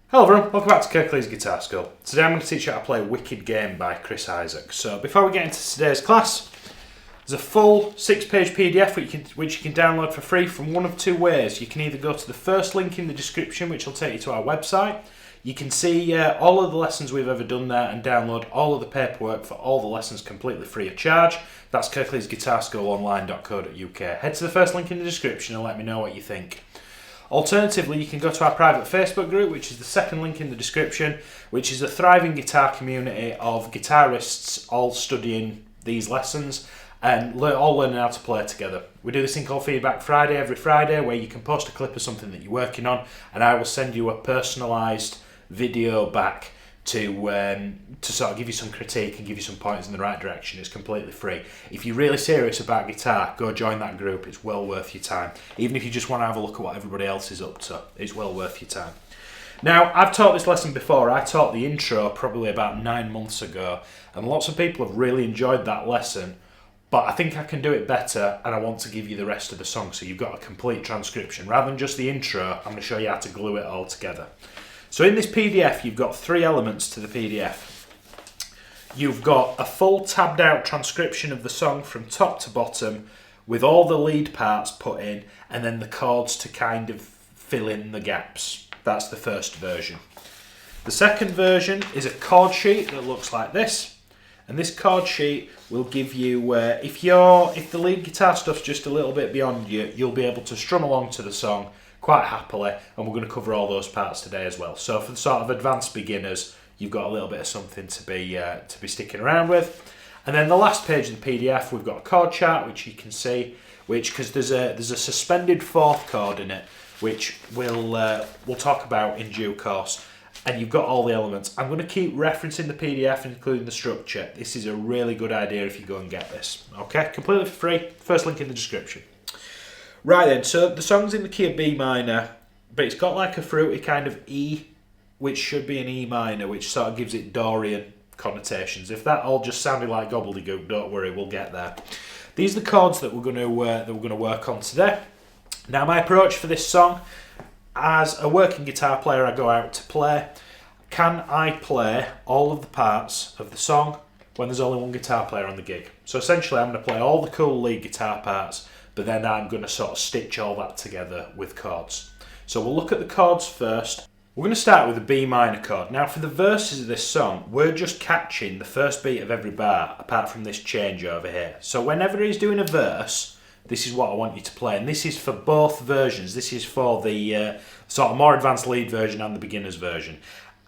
Hello everyone, welcome back to Kirklees Guitar School. Today I'm going to teach you how to play Wicked Game by Chris Isaak. So before we get into today's class, there's a full 6-page PDF which you can download for free from one of two ways. You can either go to the first link in the description, which will take you to our website. You can see all of the lessons we've ever done there and download all of the paperwork for all the lessons completely free of charge. That's kirkleesguitarschoolonline.co.uk. Head to the first link in the description and let me know what you think. Alternatively, you can go to our private Facebook group, which is the second link in the description, which is a thriving guitar community of guitarists all studying these lessons and all learning how to play together. We do this thing called Feedback Friday every Friday, where you can post a clip of something that you're working on and I will send you a personalised video back to sort of give you some critique and give you some pointers in the right direction. It's completely free. If you're really serious about guitar, go join that group. It's well worth your time. Even if you just want to have a look at what everybody else is up to, it's well worth your time. Now, I've taught this lesson before. I taught the intro probably about 9 months ago, and lots of people have really enjoyed that lesson, but I think I can do it better, and I want to give you the rest of the song so you've got a complete transcription. Rather than just the intro, I'm going to show you how to glue it all together. So in this PDF, you've got 3 elements to the PDF. You've got a full tabbed out transcription of the song from top to bottom with all the lead parts put in and then the chords to kind of fill in the gaps. That's the first version. The second version is a chord sheet that looks like this. And this chord sheet will give you, if the lead guitar stuff's just a little bit beyond you, you'll be able to strum along to the song quite happily, and we're going to cover all those parts today as well. So for the sort of advanced beginners, you've got a little bit of something to be sticking around with. And then the last page of the PDF, we've got a chord chart, which you can see, because there's a suspended 4th chord in it, which we'll talk about in due course. And you've got all the elements. I'm going to keep referencing the PDF, including the structure. This is a really good idea if you go and get this. Okay, completely for free. First link in the description. Right then, so the song's in the key of B minor, but it's got like a fruity kind of E, which should be an E minor, which sort of gives it Dorian connotations. If that all just sounded like gobbledygook, don't worry, we'll get there. These are the chords that we're going to work on today. Now, my approach for this song, as a working guitar player, I go out to play. Can I play all of the parts of the song when there's only one guitar player on the gig? So essentially, I'm going to play all the cool lead guitar parts, but then I'm going to sort of stitch all that together with chords. So we'll look at the chords first. We're going to start with a B minor chord. Now for the verses of this song, we're just catching the first beat of every bar, apart from this change over here. So whenever he's doing a verse, this is what I want you to play. And this is for both versions. This is for the sort of more advanced lead version and the beginner's version.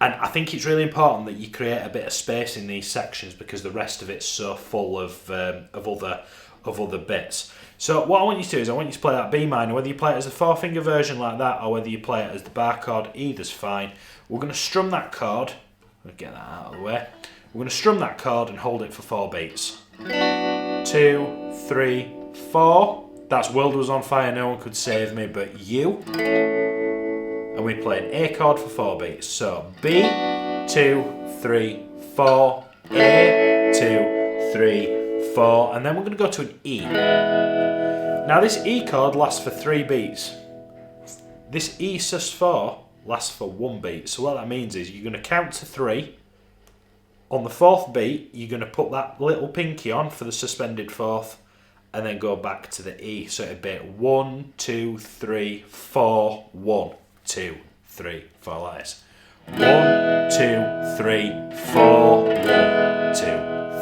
And I think it's really important that you create a bit of space in these sections because the rest of it's so full of other bits. So what I want you to do is I want you to play that B minor, whether you play it as a 4-finger version like that or whether you play it as the bar chord, either's fine. We're going to strum that chord. I'll get that out of the way. We're going to strum that chord and hold it for 4 beats. 2, 3, 4. That's World Was On Fire, No One Could Save Me But You. And we play an A chord for 4 beats. So B, 2, 3, 4, A, 2, 3, 4, and then we're going to go to an E. Now this E chord lasts for 3 beats. This E sus4 lasts for 1 beat. So what that means is you're going to count to 3. On the 4th beat, you're going to put that little pinky on for the suspended 4th, and then go back to the E. So it'd be 1, 2, 3, 4, 1, 2, 3, 4 like this. 1, 2, 3, 4, 1, 2,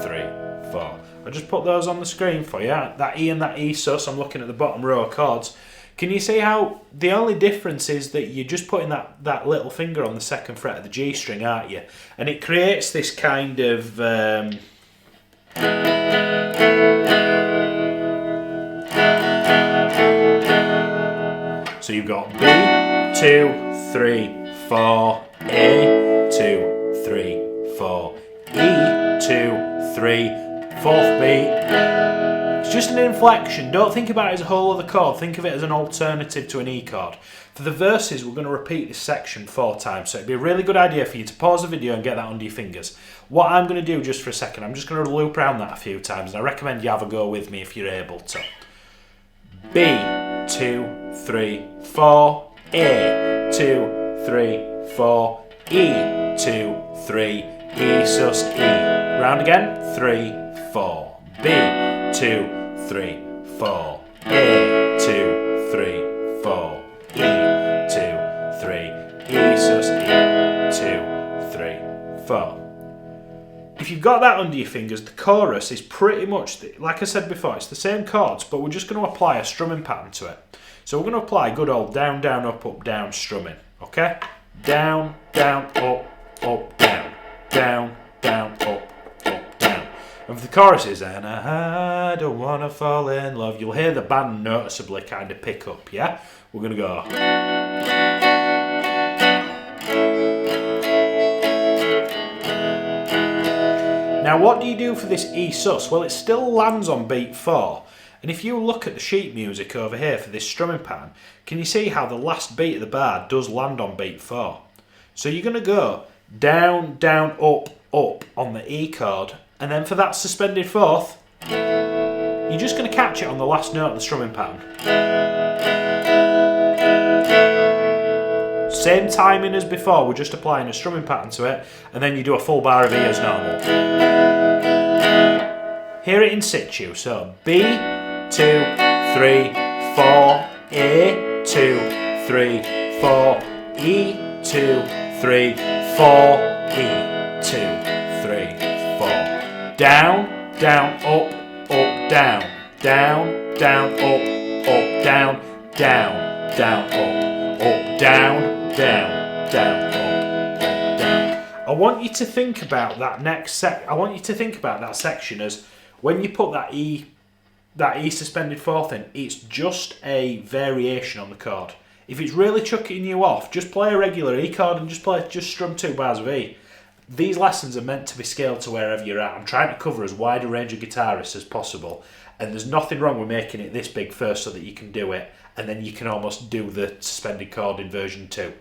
3, 4. I'll just put those on the screen for you. That E and that E sus, I'm looking at the bottom row of chords. Can you see how the only difference is that you're just putting that little finger on the 2nd fret of the G string, aren't you? And it creates this kind of... So you've got B, 2, 3, 4, A, 2, 3, 4, E, 2, 3, 4th beat. It's just an inflection. Don't think about it as a whole other chord. Think of it as an alternative to an E chord. For the verses, we're going to repeat this section 4 times. So it'd be a really good idea for you to pause the video and get that under your fingers. What I'm going to do just for a second, I'm just going to loop around that a few times. And I recommend you have a go with me if you're able to. B, 2, 3, 4, A, 2, 3, 4, E, 2, 3, E sus E. Round again, 3, 4. B, 2, 3, 4. A, 2, 3, 4. E, 2, 3, E sus E, 2, 3, 4. If you've got that under your fingers, the chorus is pretty much, like I said before, it's the same chords, but we're just going to apply a strumming pattern to it. So we're going to apply good old down, down, up, down strumming, okay? Down, down, up, down, down, down, up, down. And for the chorus is, and I don't want to fall in love, you'll hear the band noticeably kind of pick up, yeah? We're going to go. Now what do you do for this E sus? Well, it still lands on beat 4. And if you look at the sheet music over here for this strumming pattern, can you see how the last beat of the bar does land on beat 4? So you're going to go down, down, up on the E chord, and then for that suspended fourth, you're just going to catch it on the last note of the strumming pattern. Same timing as before, we're just applying a strumming pattern to it, and then you do a full bar of E as normal. Hear it in situ, so B, 2, 3, 4, A, 2, 3, 4, E, 2, 3, 4, E, 2, 3, 4. Down, down, up, down, down, down, up, down, down, down, up, down, down, down, up, down. I want you to think about that that section as when you put that E suspended fourth in, it's just a variation on the chord. If it's really chucking you off, just play a regular E chord and just strum 2 bars of E. These lessons are meant to be scaled to wherever you're at. I'm trying to cover as wide a range of guitarists as possible, and there's nothing wrong with making it this big first so that you can do it, and then you can almost do the suspended chord in version 2.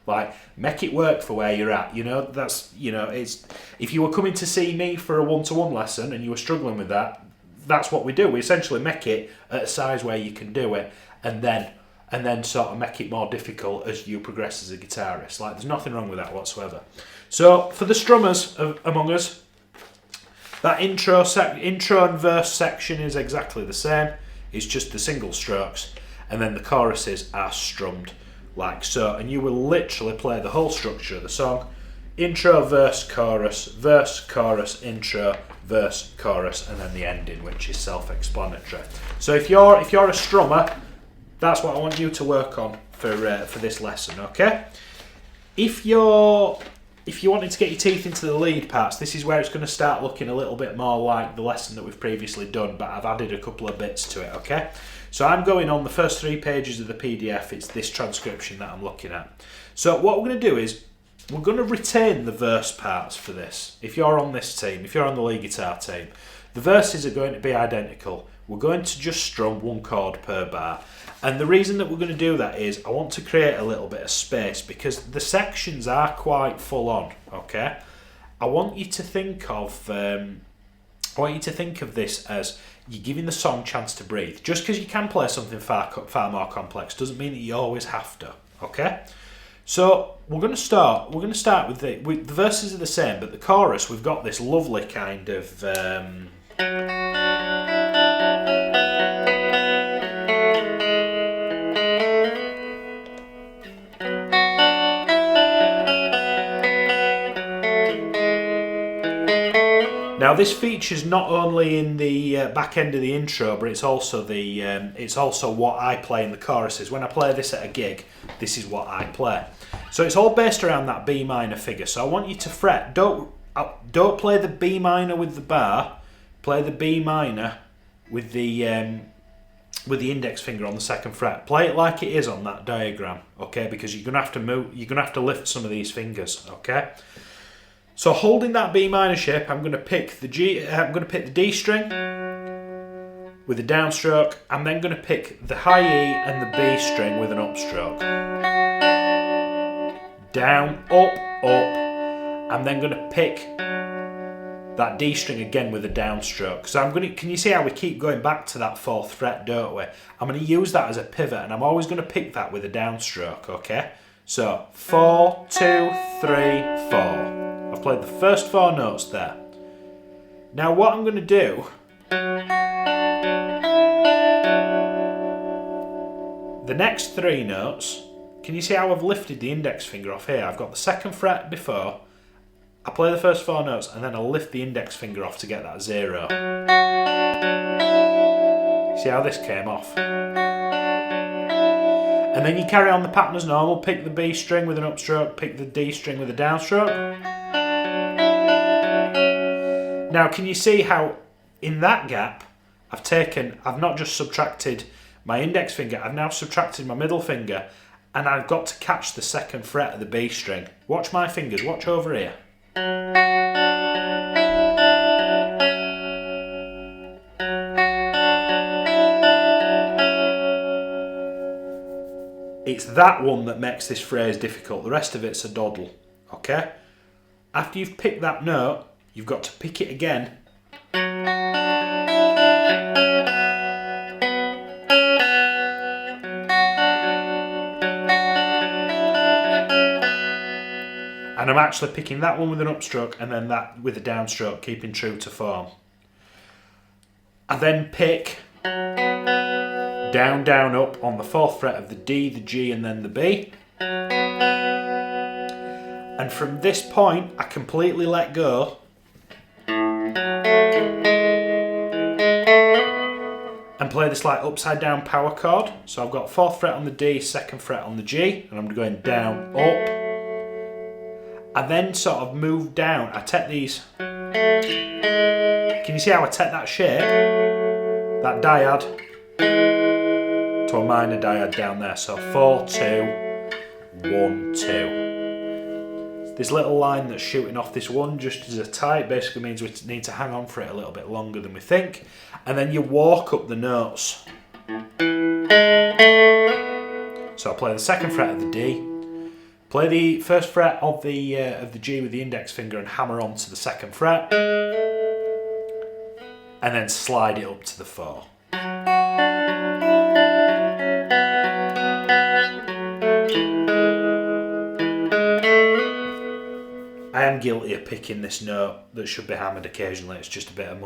Like, make it work for where you're at. It's if you were coming to see me for a one-to-one lesson and you were struggling with that, that's what we do. We essentially make it at a size where you can do it, and then sort of make it more difficult as you progress as a guitarist. Like, there's nothing wrong with that whatsoever. So for the strummers among us, that intro and verse section is exactly the same. It's just the single strokes, and then the choruses are strummed like so, and you will literally play the whole structure of the song: intro, verse, chorus, intro, verse, chorus, and then the ending, which is self-explanatory. So if you're a strummer, that's what I want you to work on for this lesson, okay? If you wanted to get your teeth into the lead parts, this is where it's going to start looking a little bit more like the lesson that we've previously done, but I've added a couple of bits to it, okay? So I'm going on the first 3 pages of the PDF. It's this transcription that I'm looking at. So what we're going to do is we're going to retain the verse parts for this. If you're on this team, if you're on the lead guitar team, the verses are going to be identical. We're going to just strum 1 chord per bar. And the reason that we're going to do that is I want to create a little bit of space because the sections are quite full on, okay? I want you to think of this as you're giving the song a chance to breathe. Just because you can play something far more complex doesn't mean that you always have to, okay? So we're going to start with the verses are the same, but the chorus, we've got this lovely kind of now this features not only in the back end of the intro, but it's also what I play in the choruses. When I play this at a gig, this is what I play. So it's all based around that B minor figure. So I want you to fret. Don't play the B minor with the bar. Play the B minor with the index finger on the 2nd fret. Play it like it is on that diagram, okay? Because you're gonna have to move. You're gonna have to lift some of these fingers, okay? So holding that B minor shape, I'm going to pick the D string with a downstroke. I'm then going to pick the high E and the B string with an upstroke. Down, up. I'm then going to pick that D string again with a downstroke. So can you see how we keep going back to that 4th fret, don't we? I'm going to use that as a pivot, and I'm always going to pick that with a downstroke, okay? So 4, 2, 3, 4. I've played the first 4 notes there. Now what I'm going to do, the next 3 notes, can you see how I've lifted the index finger off here? I've got the 2nd fret before, I play the first 4 notes and then I'll lift the index finger off to get that 0. See how this came off? And then you carry on the pattern as normal, pick the B string with an upstroke, pick the D string with a downstroke. Now can you see how in that gap I've not just subtracted my index finger, I've now subtracted my middle finger and I've got to catch the 2nd fret of the B string. Watch my fingers, watch over here. It's that one that makes this phrase difficult. The rest of it's a doddle, okay? After you've picked that note, you've got to pick it again. And I'm actually picking that one with an upstroke and then that with a downstroke, keeping true to form. I then pick down, down, up on the 4th fret of the D, the G and then the B. And from this point, I completely let go and play this like upside down power chord. So I've got 4th fret on the D, 2nd fret on the G, and I'm going down, up. I then sort of move down. I take these. Can you see how I take that shape, that dyad, to a minor dyad down there? So 4, 2, 1, 2. This little line that's shooting off this one just as a tie, it basically means we need to hang on for it a little bit longer than we think. And then you walk up the notes. So I play the 2nd fret of the D, play the 1st fret of the G with the index finger and hammer onto the 2nd fret, and then slide it up to the 4. I am guilty of picking this note that should be hammered occasionally. It's just a bit of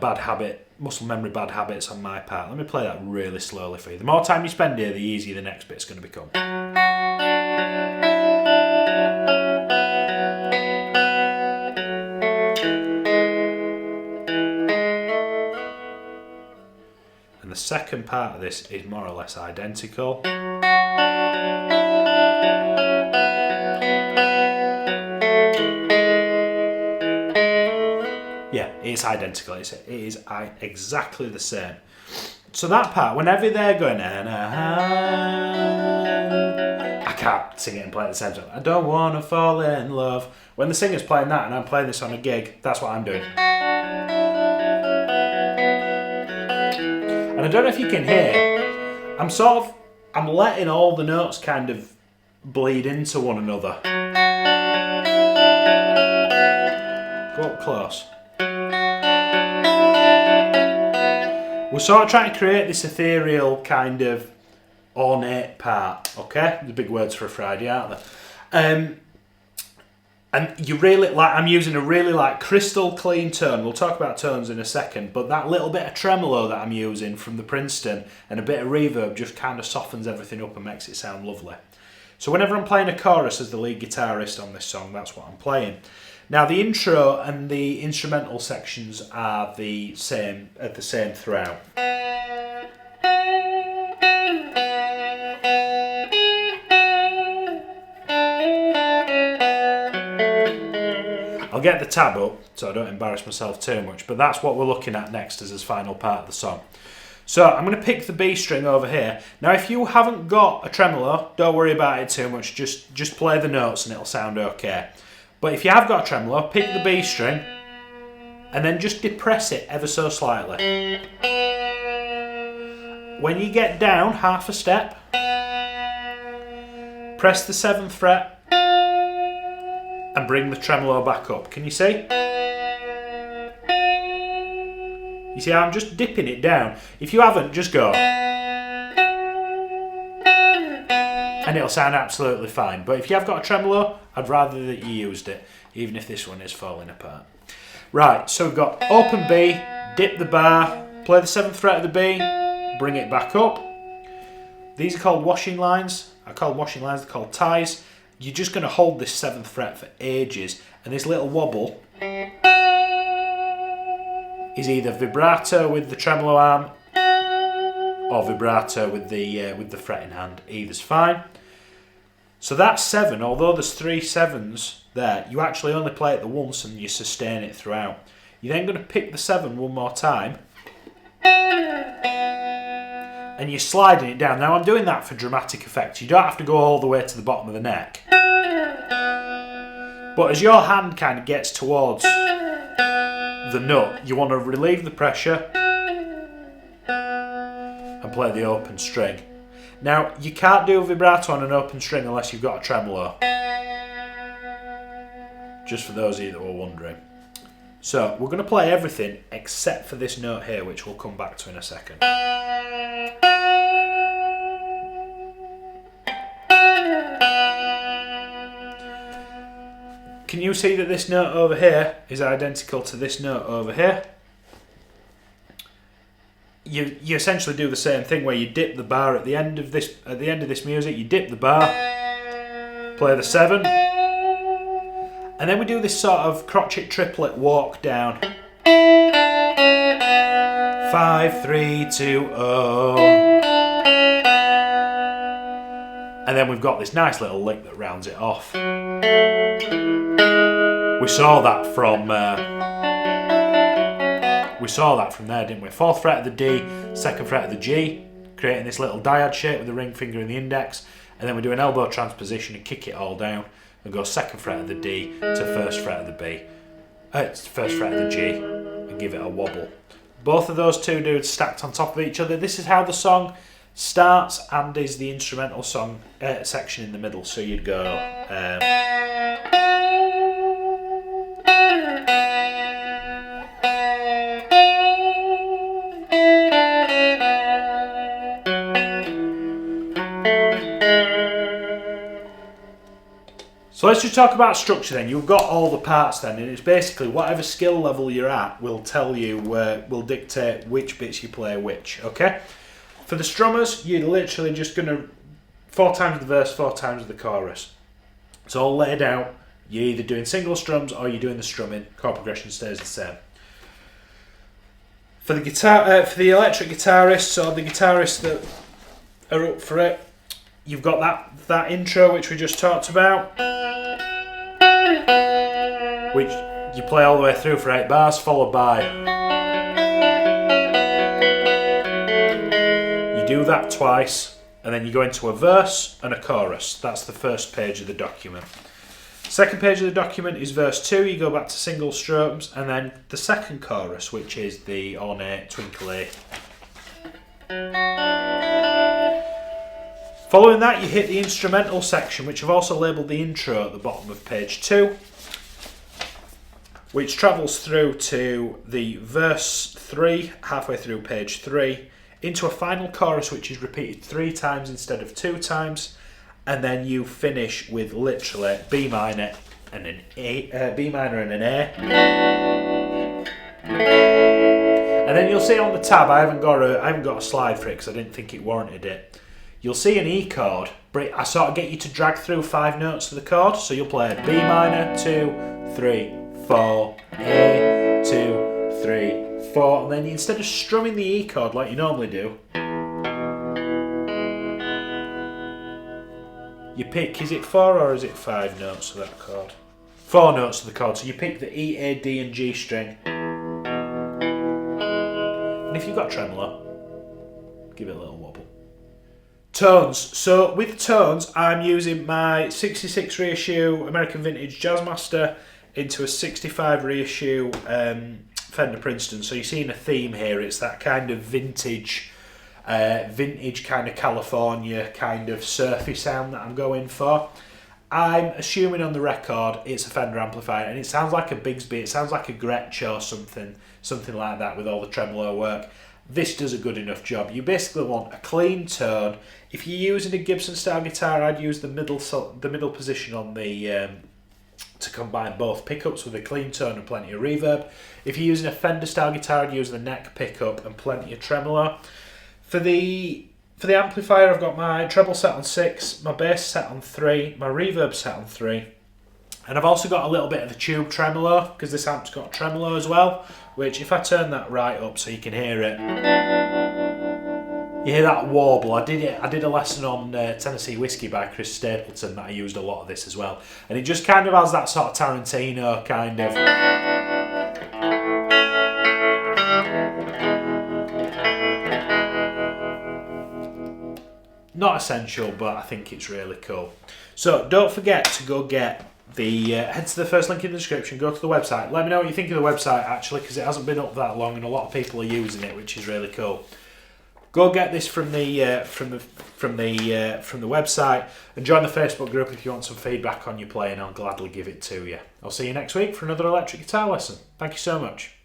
bad habit, muscle memory bad habits on my part. Let me play that really slowly for you. The more time you spend here, the easier the next bit's going to become. And the second part of this is more or less identical. Yeah, it's identical. It is exactly the same. So that part, whenever they're going, I can't sing it and play it at the same time. I don't want to fall in love. When the singer's playing that and I'm playing this on a gig, that's what I'm doing. And I don't know if you can hear, I'm letting all the notes kind of bleed into one another. Go up close. We're sort of trying to create this ethereal kind of ornate part, okay? The big words for a Friday, aren't they? And you really, I'm using a really crystal clean tone. We'll talk about tones in a second, but that little bit of tremolo that I'm using from the Princeton and a bit of reverb just kind of softens everything up and makes it sound lovely. So whenever I'm playing a chorus as the lead guitarist on this song, that's what I'm playing. Now the intro and the instrumental sections are the same throughout. I'll get the tab up so I don't embarrass myself too much, but that's what we're looking at next as his final part of the song. So I'm going to pick the B string over here. Now if you haven't got a tremolo, don't worry about it too much, just play the notes and it'll sound okay. But if you have got a tremolo, pick the B string and then just depress it ever so slightly. When you get down half a step, press the 7th fret and bring the tremolo back up. Can you see? You see how I'm just dipping it down? If you haven't, just go. and it'll sound absolutely fine. But if you have got a tremolo, I'd rather that you used it, even if this one is falling apart. Right, so we've got open B, dip the bar, play the 7th fret of the B, bring it back up. These are called washing lines. I call them washing lines, they're called ties. You're just going to hold this 7th fret for ages, and this little wobble is either vibrato with the tremolo arm or vibrato with the fretting hand. Either's fine. So that's 7, although there's 3 7s there, you actually only play it the once and you sustain it throughout. You're then going to pick the 7 one more time and you're sliding it down. Now I'm doing that for dramatic effect. You don't have to go all the way to the bottom of the neck. But as your hand kind of gets towards the note, you want to relieve the pressure and play the open string. Now, you can't do vibrato on an open string unless you've got a tremolo. Just for those of you that were wondering. So, we're going to play everything except for this note here, which we'll come back to in a second. Can you see that this note over here is identical to this note over here? You essentially do the same thing where you dip the bar at the end of this music. You dip the bar, play the 7, and then we do this sort of crotchet triplet walk down. 5, 3, 2, 0, and then we've got this nice little lick that rounds it off. We saw that from there, didn't we? 4th fret of the D, 2nd fret of the G, creating this little dyad shape with the ring finger and the index, and then we do an elbow transposition and kick it all down and go 2nd fret of the D to 1st fret of the B, 1st fret of the G, and give it a wobble. Both of those two dudes stacked on top of each other. This is how the song starts and is the instrumental song section in the middle. So you'd go. So let's just talk about structure then. You've got all the parts then, and it's basically whatever skill level you're at will tell you, will dictate which bits you play which, okay? For the strummers, you're literally just going to 4 times the verse, 4 times the chorus. It's all laid out. You're either doing single strums or you're doing the strumming. Chord progression stays the same. For the guitar, for the electric guitarists or the guitarists that are up for it, you've got that intro which we just talked about, which you play all the way through for 8 bars, followed by, you do that twice, and then you go into a verse and a chorus. That's the first page of the document. Second page of the document is verse 2, you go back to single strums, and then the second chorus, which is the ornate twinkly. Following that, you hit the instrumental section, which I've also labelled the intro at the bottom of page 2, which travels through to the verse 3, halfway through page 3, into a final chorus which is repeated 3 times instead of 2 times, and then you finish with literally B minor and an A, B minor and an A. And then you'll see on the tab, I haven't got a slide for it because I didn't think it warranted it. You'll see an E chord, but I sort of get you to drag through 5 notes of the chord. So you'll play B minor, 2, 3, 4, A, 2, 3, 4, and then instead of strumming the E chord like you normally do, you pick, is it 4 or is it 5 notes of that chord? 4 notes of the chord, so you pick the E, A, D and G string. And if you've got tremolo, give it a little wobble. Tones. So with tones, I'm using my 66 reissue American Vintage Jazzmaster into a 65 reissue Fender Princeton. So you're seeing a theme here. It's that kind of vintage kind of California kind of surfy sound that I'm going for. I'm assuming on the record it's a Fender amplifier, and it sounds like a Bigsby. It sounds like a Gretsch or something like that with all the tremolo work. this does a good enough job. You basically want a clean tone. If you're using a Gibson style guitar, I'd use the middle position on the to combine both pickups with a clean tone and plenty of reverb. If you're using a Fender style guitar, I'd use the neck pickup and plenty of tremolo. For the amplifier, I've got my treble set on 6, my bass set on 3, my reverb set on 3, and I've also got a little bit of the tube tremolo, because this amp's got tremolo as well, which if I turn that right up so you can hear it, you hear that warble. I did a lesson on Tennessee Whiskey by Chris Stapleton that I used a lot of this as well, and it just kind of has that sort of Tarantino kind of. Not essential, but I think it's really cool. So don't forget to go get the head to the first link in the description, go to the website. Let me know what you think of the website actually, because it hasn't been up that long and a lot of people are using it, which is really cool. Go get this from the website and join the Facebook group if you want some feedback on your playing. I'll gladly give it to you. I'll see you next week for another electric guitar lesson. Thank you so much.